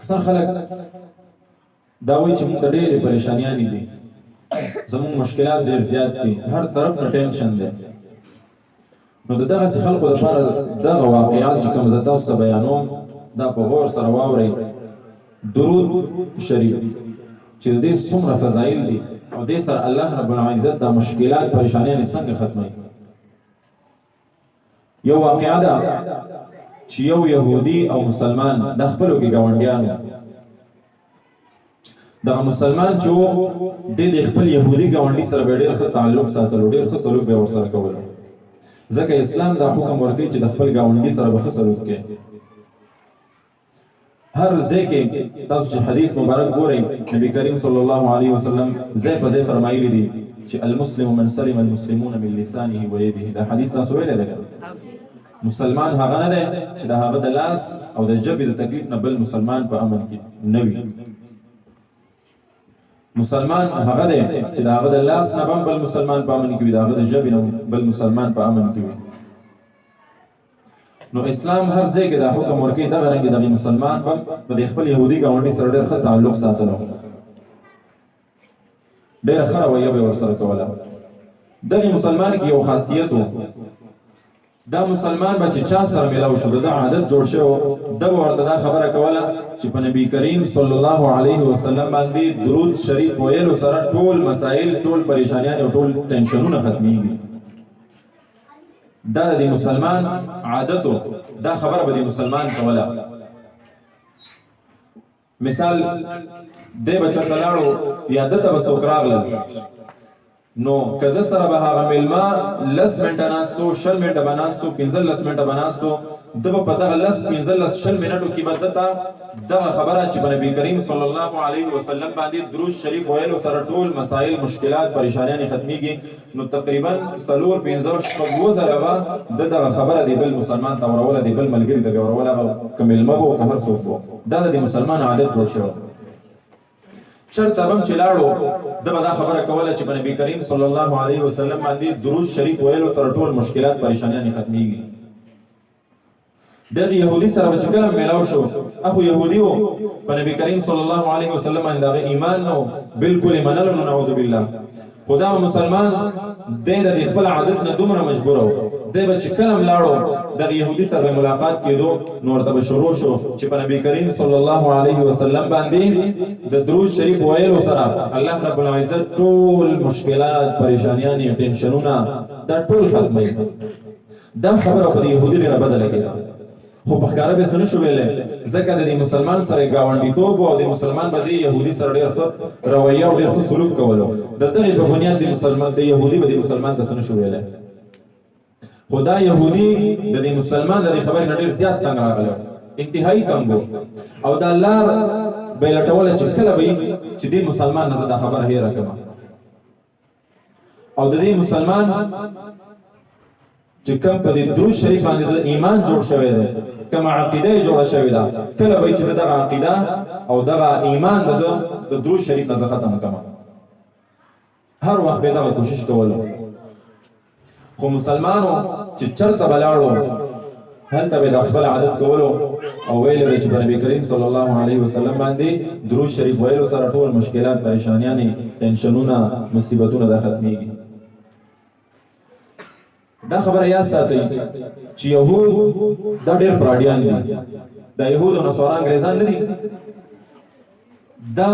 اکثر خلک دا وایي چې موږ ته ډېرې پریشانیانې دي، زموږ مشکلات ډېر زیات دي، هر طرف نه ټینشن دی. نو د دغسې خلکو دپاره دغه واقعات چې کوم زه تاسو ته بیانوم دا په غور سره واورئ. درود شریف چې د دې څومره فضایل دي او دې سره الله رب العزت دا مشکلات پریشانیانې څنګه ختموي. یو واقعه ده چې یو یهودي او مسلمان د خپلو کې ګاونډیانو، دغه مسلمان چې و د خپل یهودي ګاونډي سره به ډېر ښه تعلق ساتلو، ډېر ښه سلوک به یې ورسره کولو، ځکه اسلام دا حکم ورکوي چې د خپل ګاونډي سره به ښه سلوک کوي. هر ځای کې تاسو چې حدیث مبارک ګورئ، نبی کریم صلی الله علیه وسلم ځای په ځای فرمایلی دي چې المسلم من سلم المسلمون من لسانه و یده. دا حدیث تاسو ویلی دی. مسلمان هغه نه دی چې د هغه د لاس او د ژبې د تکلیف نه بل مسلمان په امن کې نه وي. مسلمان هغه دی چې د هغه د لاس نه هم بل مسلمان په امن کې وي، د هغه د ژبې نه بل مسلمان په امن کې وي. نو اسلام هر ځای کې دا حکم ورکوي دغه رنګې دغه مسلمان هم په د خپل یهودي ګاونډي سره ډېر ښه تعلق ساتلو، ډېره ښه رویه به یې ورسره کوله. دغې مسلمان کې یو خاصیت و، دا مسلمان به چې چا سره میلاو شو، د ده عادت جوړ شوی و، ده به ورته دا خبره کوله چې په نبي کریم صلی الله علیه وسلم باندې درود شریف ویلو سره ټول مسائل، ټول پریشانیان او ټول ټینشنونه ختمیږي. دا د مسلمان عادت و، دا خبره به د مسلمان کوله. مثال دی به چېرته لاړو یا ده ته به څوک راغلل، نو که ده سره به هغه میلمه 10 منټه ناست و، 20 منټه به ناست و، 15 منټه به ناست و، ده به په دغه 10 15 20 منټو کې به ده ته دغه خبره چې په نبي کریم صلی الله علیه وسلم باندې درود شریف ویلو سره ټول مسائل، مشکلات، پریشانیانې ختمیږي. نو تقریبا 4 5 6 ځله به ده دغه خبره دی بل مسلمان ته وروله، دی بل ملګري ته به وروله، هغه که میلمه به و که هر څوک و. دا د مسلمان عادت جوړ شوی. چرته هم چې لاړو ده به دا خبره کوله چې په نبي کریم صلی الله علیه وسلم باندې درود شریف ویلو سره ټول مشکلات، پریشانیانې ختمیږي. دغه یهودي سره چې کله میلاو شو، اخو یهودي و، په نبی کریم صلی الله علیه وسلم باندې هغه ایمان نه و، بالکل یې منلو نه، نعوذ بالله. خو دا مسلمان دی د خپل عادت نه دومره مجبوره و، دی به چې کله لاړو دغه یهودي سره به ملاقات کېدو، نو ورته به شروع شو چې په نبی کریم صلی الله علیه وسلم باندې د درود شریف ویلو سره الله رب العزت ټول مشکلات، پریشانیانې، ټینشنونه دا ټول ختموي. دا خبره په یهودي ډېره بده لګېده، خو په ښکاره به څه نه شو ویلی، ځکه د دې مسلمان سره ګاونډیتوب و او د مسلمان به د یهودي سره ډېر ښه رویه او ډېر ښه سلوک کولو. د دغې په بنیاد د یهودي به د مسلمان ته څه نه شو ویلی. خو دا یهودي د دې مسلمان د دې خبرې نه ډېر زیات تنګ راغلی، انتهایي تنګ و، او دا لار به یې لټوله چې کله به چې دې مسلمان نه زه دا خبره هېره کړم، او د دې مسلمان چې کوم په دې درود شریف باندې د ایمان جوړ شوی دی، کومه عقیده یې جوړه شوې ده، کله به چې دغه عقیده او دغه ایمان د درود شریف نه زه ختم کړم، هر وخت به دغه کوشش کولو. خو مسلمانو چې چېرته به لاړو هلته به د خپل عادت کولو او ویلی به چې په نبي کریم صلی الله علیه وسلم باندې درود شریف ویلو سره ټول مشکلات، پریشانیانې، ټینشنونه، مصیبتونه دا ختمیږي. دا خبره یاد ساتئ چې یهود دا ډېر پراډیان دي، دا یهود او نصارا انګریزان نه دي، دا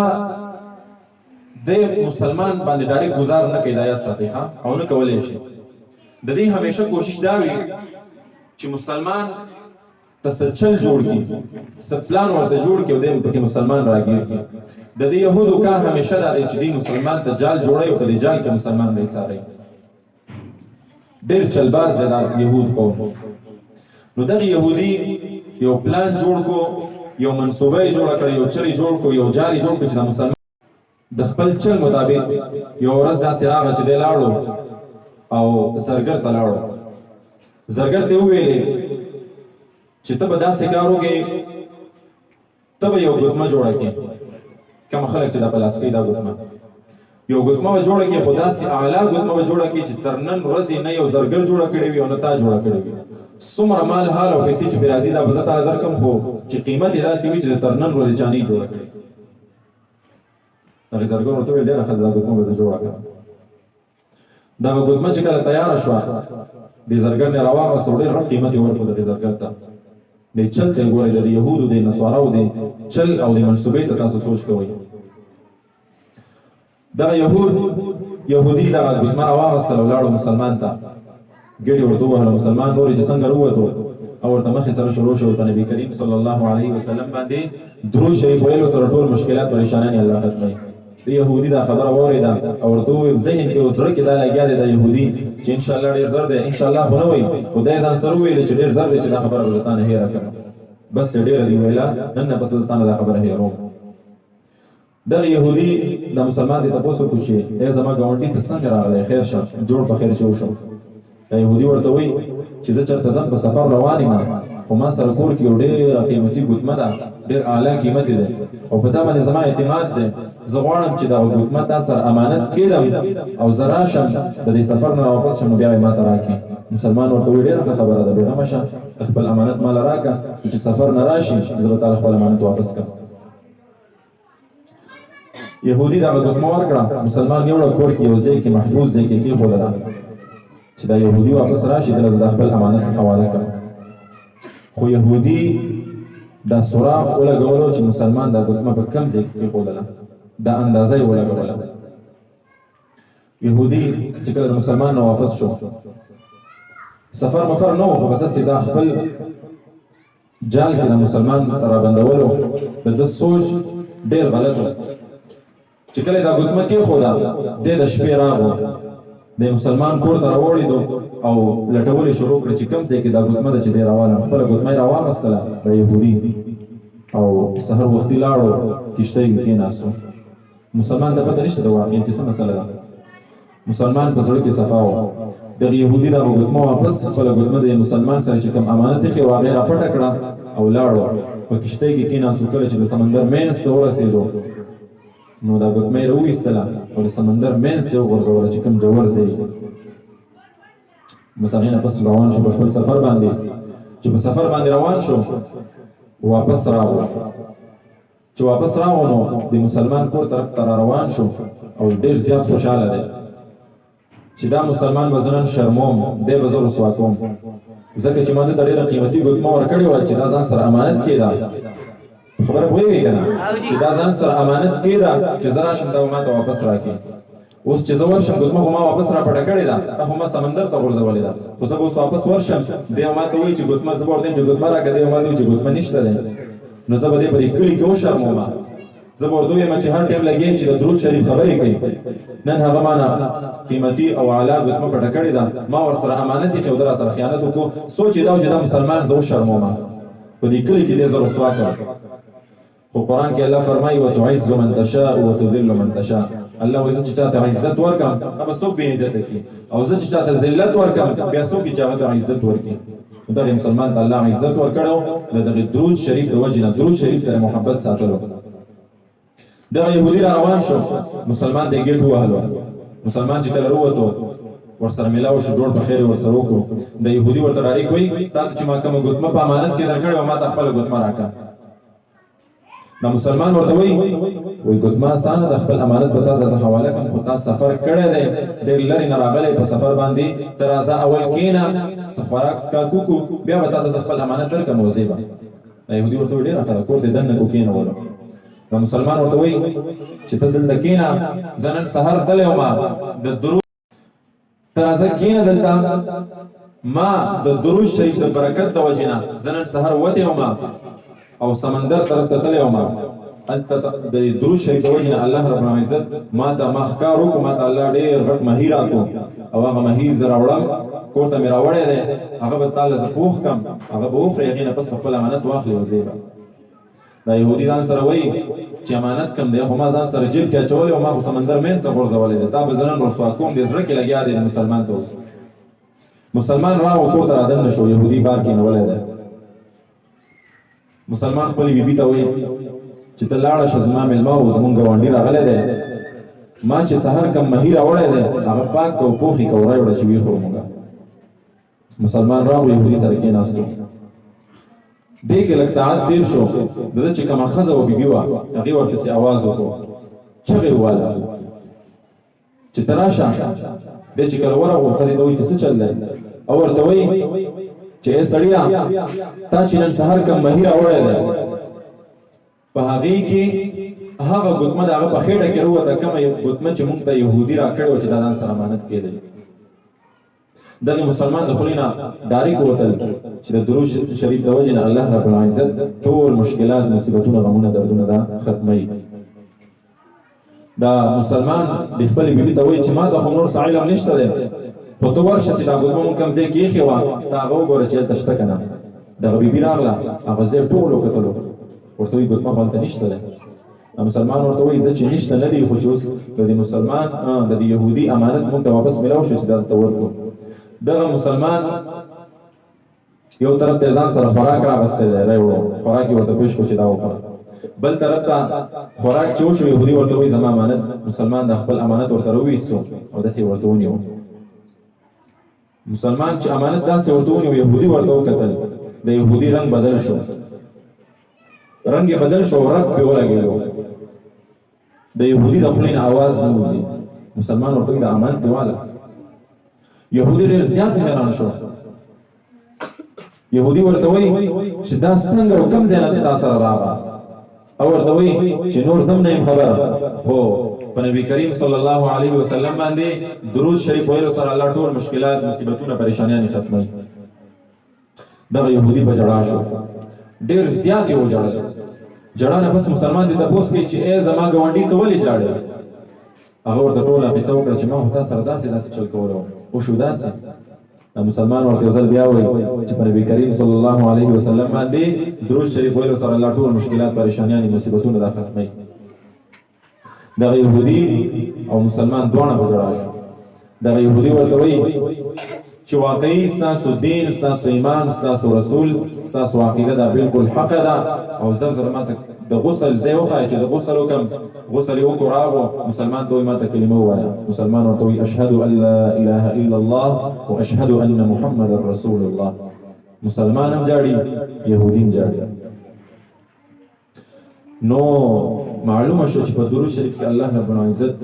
د مسلمان باندې ډایرکټ ګزار نه کوي، دا یاد ساتئ ښه، او نه کولی شي. د دې همیشه کوشش دا وي چې مسلمان ته څه چل جوړ کړي، څه پلان ورته جوړ کړي او دی پکې مسلمان راګیر کړي. د دې یهودو کار همیشه دا دی چې دی مسلمان ته جال جوړوي او په دې جال کې مسلمان نه ایساروي. ډېر چلباز دی دا یهود قوم. نو دغه یهودي یو پلان جوړ کو، یو منصوبه یې جوړه کړه، یو چل یې جوړ کو، یو جال یې جوړ کړ چې دا مسلمان د خپل چل مطابق یو ورځ داسې راغله چې دی لاړو او زرګر ته لاړو. زرګر ته وویلې چې ته به داسې کار وکړې، ته به یو ګوتمه جوړه کړې، کوم خلک چې دا په لاس کوي دا ګوتمه، یو ګوتمه به جوړه کړي، خو داسې اعلی ګوتمه به جوړه کړي چې تر نن ورځې نه یو زرګر جوړه کړې وي او نه تا جوړه کړې وي. څومره مال حال او پیسې چې پرې راځي دا به زه تاله درکړم، خو چې قیمت یې داسې وي چې د تر نن ورځې چا نه جوړه کړې. هغې زرګر ورته وویل ډېره ښه ده دا ګوتمه به زه جوړه کړم. دغه ګوتمه چې کله تیاره شوه دې زرګر نه راواغسته او ډېر غټ قیمت یې ورکړو دغې زرګر ته. دې چل ته یې ګورئ، د یهودو د نصاراو د چل او د منصوبې ته تاسو سوچ کوئ. دغه یهودي دغه ګوتمه راواغستله او لاړو مسلمان ته، ګېډې ورته ووهله. مسلمان نور چې څنګه راووتو او ورته مخې سره شروع شو، ورته نبي کریم صلی الله علیه وسلم باندې درود شریف ویلو سره ټول مشکلات پریشانان یې الله ختموي. د یهودي دا خبره واورېده او ورته وویل ذهن کې اوس زړه کې دا لګیا دی د یهودي چې انشاءالله ډېر زر دی، انشاءالله خو نه وایي، خو دی ځان سره وویلې چې ډېر زر دی چې دا خبره به زه تا نه هېره کړم. بس چې ډېره دې ویله نن نه پس به زه تا نه دا خبره هېروم. دغه یهودي د مسلمان دې تپوس وکړو چې ای زما ګاونډي ته څنګه راغلی، خیر شه، جوړ په خیر چې وشو. دا یهودي ورته وایي چې زه چېرته ځم په سفر روان یم، خو ما سره کور کې یو ډېره قیمتي ګوتمه ده، ډېر اعلی قیمت دی او په تا باندې زما اعتماد دی. زه غواړم چې دغه ګوتمه تا سره امانت کېږدم او زه راشم د دې سفر نه راواپس شم نو بیا یې ما ته راکړي. مسلمان ورته وایي ډېره ښه خبره ده، بېغمه شه، خپل امانت ماله راکړه، چې سفر نه راشي زه به تا خپل امانت واپس کړم. یهودي دغه ګوتمه ورکړه، مسلمان یوړه کور کې یو ځای کې محفوظ ځای کې کېښودله چې دا یهودي واپس راشي دله زه دا خپل امانت حواله کړم. خو یهودي دا سوراخ ولګولو چې مسلمان دا ګوتمه په کم ځای کې کېښودله، دا اندازه یې ولګوله. یهودي چې کله د مسلمان نه واپس شو، سفر مفر نه و، خو بس هسې دا خپل جال کې د مسلمان رابندولو د ده سوچ ډېر غلط و. چې کله دا ګوتمه کېښوده دی د شپې راغو، د مسلمان کور ته راوړېدو او لټول یې شروع کړه چې کوم ځای کې دا ګوتمه ده چې دی راوالم. خپله ګوتمه یې راواغستله د یهودي او سحر وختي لاړو کښتۍ کې کېناستو. مسلمان ته پته نشته د واقعیت چې څه مسله ده، مسلمان په زړه کې صفا و. دغه یهودي دغه ګوتمه واپس خپله ګوتمه د مسلمان سره چې کوم امانت ایښی و هغې راپټه کړه او لاړو په کښتۍ کې کېناستو. کله چې د سمندر منځ ته ورسېدو نو دا ګوتمه یې راوویستله او د سمندر منځ ته یې وغورځوله چې کوم ژور ځای. بس هغې نه پس روان شو په خپل سفر باندې. چې په سفر باندې روان شو واپس راغلو، چې واپس راغلو نو د مسلمان کور طرف ته را روان شو او ډېر زیات خوشحاله دی چې دا مسلمان به زه نن شرموم، دی به زه رسوا کوم، ځکه چې ما ده ته ډېره قیمتي ګوتمه ورکړې وه چې دا ځان سره امانت کېده. خبره پوهېږئ که نه چې دا ځان سره امانت کېده چې زه راشم دا به ما ته واپس راکړي. اوس چې زه ورشم ګوتمه خو ما واپس راپټه کړې ده، دا خو ما سمندر ته غورځولې ده، خو زه به اوس واپس ورشم دی به ما ته وایي چې ګوتمه، زه به ورته وایم چې ګوتمه راکړه، دی به ما ته وایي چې ګوتمه نشته دی، نو زه به دی په دې کلي کې وشرموم. زه به ورته ووایم چې هر ټایم لګېم چې د درود شریف خبرې کوي، نن هغه ما نه قیمتي او اعلی ګوتمه پټه کړې ده، ما ورسره امانت ایښی او ده راسره خیانت وکړو. سوچ یې دا و چې دا مسلمان زه وشرموم، په دې کلي کې دی زه رسوا کړم. خو قرآن کې الله فرمایي وتعز من تشاء وتذل من تشاء. الله وایي زه چې چاته عزت ورکړم هغه څوک بې عزته کړي، او زه چې چاته ذلت ورکړم بیا څوک دي چې هغه ته عزت ورکړي. دغه مسلمان ته الله عزت ورکړو د دغه درود شریف د وجې نه، درود شریف سره محبت ساتلو. دغه یهودي را روان شو، مسلمان ته یې ګېټ ووهلو. مسلمان چې کله راووتو ورسره میلاو شو، ډوډ په خیر یې ورسره وکړو. د یهودي ورته ډارېک وایي تا ته چې ما کومه ګوتمه په امانت کې درکړې وه ما ته خپله ګوتمه راکړه. دا مسلمان ورته وایي ګوتمه اسانه ده، خپل امانت به تا ته زه حواله کړم، خو تا سفر کړی دی، ډېر لرې نه راغلی په سفر باندې، ته راځه اول کښېنه څه خوراک څښاک وکړو بیا به تا ته زه خپل امانت درکړم او ځې به. دا یهودي ورته وایي ډېره ښه ده، کور دې دننه کو کښېنولو. دا مسلمان ورته وایي چې ته دلته کښېنه، زه نن سهار تللی وم د درود، ته راځه کښېنه دلته، ما د درود شریف د برکت د وجې نه زه نن سهار وتی وم او سمندر طرف ته تللی وم، هلته د درود شریف د وجې نه الله رب العزت ما ته ما ښکار وکړو، ما ته الله ډېر غټ ماهي راکړو او هغه ماهي زه راوړم کور ته مې راوړی دی، هغه به تاله زه پوخ کړم، هغه به وخورې، هغې نه پس به خپل امانت واخلې او ځې به. دا یهودي ځان سره وایي چې امانت کم دی، خو ما ځان سره جیب کې اچولی او ما خو سمندر منځ ته غورځولی دی، تا به زه نن رسوا کوم، دې زړه کې لګیا دی مسلمان ته. اوس مسلمان راغو کور ته رادننه شو، یهودي بار کېنولی دی. مسلمان خپلې بیبي ته وایي چې ته لاړه شه، زما مېلمه و، زمونږ ګاونډي راغلی دی، ما چې سحر کم مهیر اوړی دی هغه پاک کو پوخي کو راوړه چې وی خورو موږ مسلمان راغی يهودي سره کې ناستو دې کې لږ ساعت تیر شو دغه چې کومه خزه او بیبي وا هغه ورپسې आवाज وکړو چغې واله چې تراشه دې چې کله ورغو خدای دوی چې څه چل دی او ورته وی چې سړیا تا چې نن سحر کم مهیر اوړی دی په هغه کې هغه ګوتمه هغه په خېټه کې وروته کومه ګوتمه چې موږ ته يهودي راکړو چې دا سره امانت کېده دغه مسلمان د خلینا ډایرک وتل چې د درود شریف د وجه نه الله رب العزت ټول مشکلات مصیبتونه غمونه دردونه دا ختمي دا مسلمان د خپل بیبي ته وایي چې ما ته نور علم نشته دی خو ته ورشه چې دا ګوتمه کوم ځای کې ایښې وه ته هغه وګوره چې هلته شته که نه دغه بیبي راغله هغه ځای ټول وکتلو ورته وایي ګوتمه خو هلته نشته دی مسلمان ورته وایي زه چې نشته نه دی خو چې اوس د دې مسلمان د دې یهودي امانت مونږ ته واپس میلاو شو چې دلته ورکړو دغه مسلمان یو طرف ته ځان سره خوراک راغستی دی راوړو خوراک یې ورته پېښ کړو چې دا وخوره بل طرف ته خوراک چې وشو یهودي ورته وایي زما امانت مسلمان د خپل امانت ورته راوویستو او داسې ورته ونیو مسلمان چې امانت داسې ورته ونیو یهودي ورته وکتل د یهودي رنګ بدل شو رنگ بدل شو رنگ په ولګېدو د يهودي د خلین आवाज نوځي مسلمان ورته د امانت دیواله يهودي ډېر زیات حیران شو يهودي ورته وایي چې دا څنګه کوم ځای نه تاسو سره راغله او ورته وایي چې نور زم نه خبر هو په نبی کریم صلی الله علیه وسلم باندې درود شریف ویلو سره الله ټول مشکلات مصیبتونه پریشانیاں ختمي دغه يهودي په جړا شو ډېر زیات یو جړل جړانه بس مسلمان دې تاسو کې چې ای زما ګوانډي ته ولې جاړل هغه ورته ټوله قصه وکړه چې ما هو تاسو سره داسې چل کولو او شو داسې مسلمان ورته ځل بیا وایي چې نبی کریم صلی الله علیه وسلم باندې درود شریف ویلو سره الله ټول مشکلات پریشانیاں مصیبتونه دا ختمي دغه يهودي او مسلمان دواړه په جړا شو دغه يهودي ورته وایي چې واقعي ستاسو دین ستاسو ایمان ستاسو رسول ستاسو عقیده دا بالکل حق ده او زر ماته د غسل ځای وښایه چې زه غسل وکړم غسل یې وکړو راغو مسلمان ته وایي ماته کلمه ووایه مسلمان ورته وایي اشهد ان لا اله الا الله واشهد ان محمدا رسول الله مسلمان هم جاړي یهودي هم جاړي نو معلومه شو چې په درود شریف کې الله رب العزت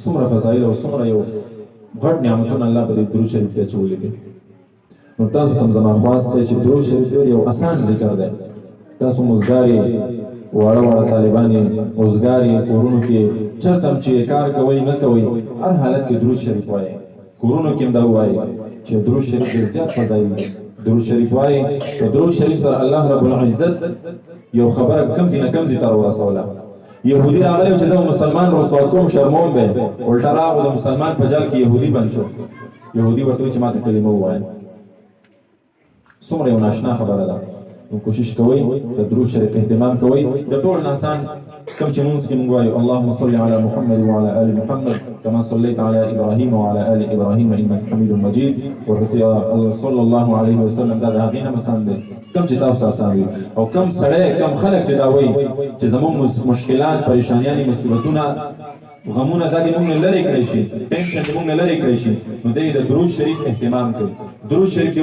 څومره فضایل او څومره یو غټ نعمتونه الله په درود شریف کې اچولي دي نو تاسو ته زما خواست دی چې درود شریف یو آسان ذکر دی تاسو مزګاری واړه طالبان اوسګاری کورونو کې چرته چې کار کوي نه کوي هر حالت کې درود شریف وایي کورونو کې دا وایي چې درود شریف ډېر زیات فضایل دي درود شریف وایي په درود شریف سره الله رب العزت یو خبره کم زینه کم زی تر ورسوله يهودي راغلی چې دا مسلمان رسوا کوم شرموم به الټا راغو د مسلمان په جال کې يهودي بن شو يهودي ورته چې ماته کلمه وایي څومره یو ناشنا خبره ده نو کوشش کوئ د درود شریف اهتمام کوئ د ټول انسان كم چې مونږ کې مونږ وایو اللهم صل على محمد وعلى ال محمد كما صليت على ابراهيم وعلى ال ابراهيم انك حميد مجيد ورسول صلى الله عليه وسلم دا غینه مسان دي کم چې تاسو آسان وي او کم سړی کم خلک چې دا وایي چې زموږ مشکلات پریشانیاں مصیبتونه غمونه د دې مونږ لري کړی شي ټینشن مونږ لري کړی شي نو د درود شریف اهتمام کوي درود شریف